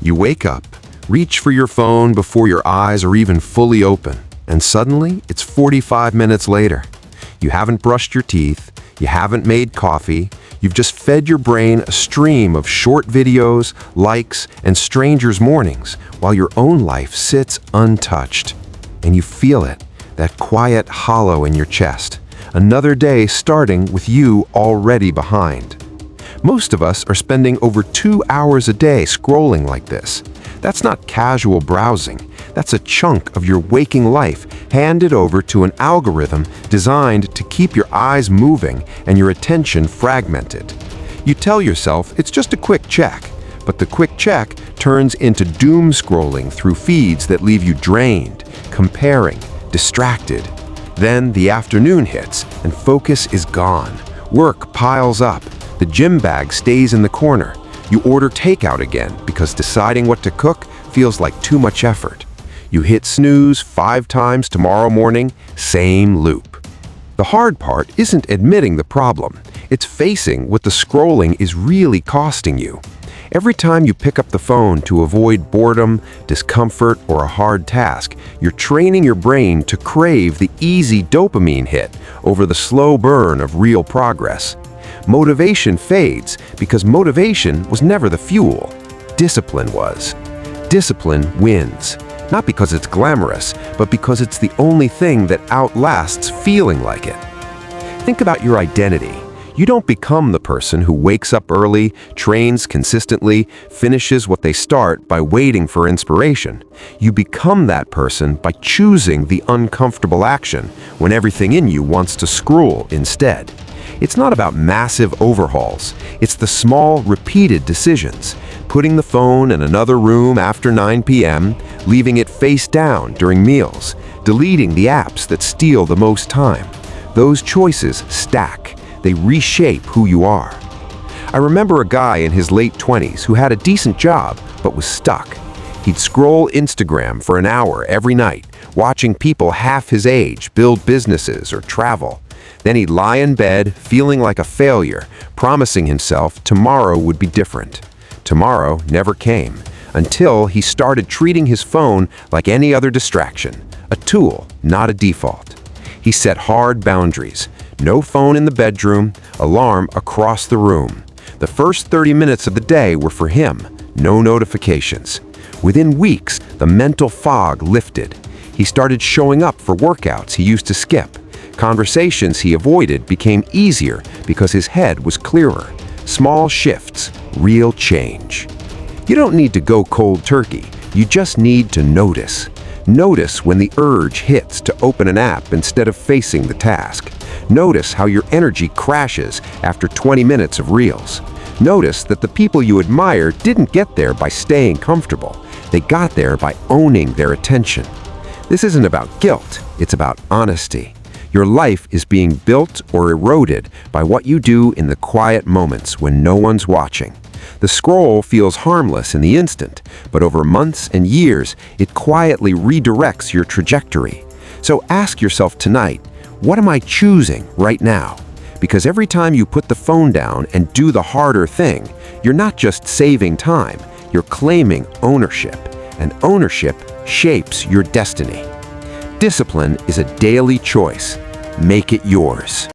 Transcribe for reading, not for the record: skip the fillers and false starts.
You wake up, reach for your phone before your eyes are even fully open, and suddenly it's 45 minutes later. You haven't brushed your teeth, you haven't made coffee, you've just fed your brain a stream of short videos, likes, and strangers' mornings while your own life sits untouched. And you feel it, that quiet hollow in your chest. Another day starting with you already behind. Most of us are spending over 2 hours a day scrolling like this. That's not casual browsing. That's a chunk of your waking life handed over to an algorithm designed to keep your eyes moving and your attention fragmented. You tell yourself it's just a quick check, but the quick check turns into doom scrolling through feeds that leave you drained, comparing, distracted. Then the afternoon hits and focus is gone. Work piles up. The gym bag stays in the corner. You order takeout again because deciding what to cook feels like too much effort. You hit snooze 5 times tomorrow morning, same loop. The hard part isn't admitting the problem. It's facing what the scrolling is really costing you. Every time you pick up the phone to avoid boredom, discomfort, or a hard task, you're training your brain to crave the easy dopamine hit over the slow burn of real progress. Motivation fades because motivation was never the fuel. Discipline was. Discipline wins. Not because it's glamorous, but because it's the only thing that outlasts feeling like it. Think about your identity. You don't become the person who wakes up early, trains consistently, finishes what they start by waiting for inspiration. You become that person by choosing the uncomfortable action when everything in you wants to scroll instead. It's not about massive overhauls. It's the small, repeated decisions. Putting the phone in another room after 9 p.m., leaving it face down during meals, deleting the apps that steal the most time. Those choices stack. They reshape who you are. I remember a guy in his late 20s who had a decent job but was stuck. He'd scroll Instagram for an hour every night, watching people half his age build businesses or travel. Then he'd lie in bed, feeling like a failure, promising himself tomorrow would be different. Tomorrow never came, until he started treating his phone like any other distraction, a tool, not a default. He set hard boundaries. No phone in the bedroom, alarm across the room. The first 30 minutes of the day were for him, no notifications. Within weeks, the mental fog lifted. He started showing up for workouts he used to skip. Conversations he avoided became easier because his head was clearer. Small shifts, real change. You don't need to go cold turkey. You just need to notice. Notice when the urge hits to open an app instead of facing the task. Notice how your energy crashes after 20 minutes of reels. Notice that the people you admire didn't get there by staying comfortable. They got there by owning their attention. This isn't about guilt, it's about honesty. Your life is being built or eroded by what you do in the quiet moments when no one's watching. The scroll feels harmless in the instant, but over months and years, it quietly redirects your trajectory. So ask yourself tonight, what am I choosing right now? Because every time you put the phone down and do the harder thing, you're not just saving time, you're claiming ownership, and ownership shapes your destiny. Discipline is a daily choice. Make it yours.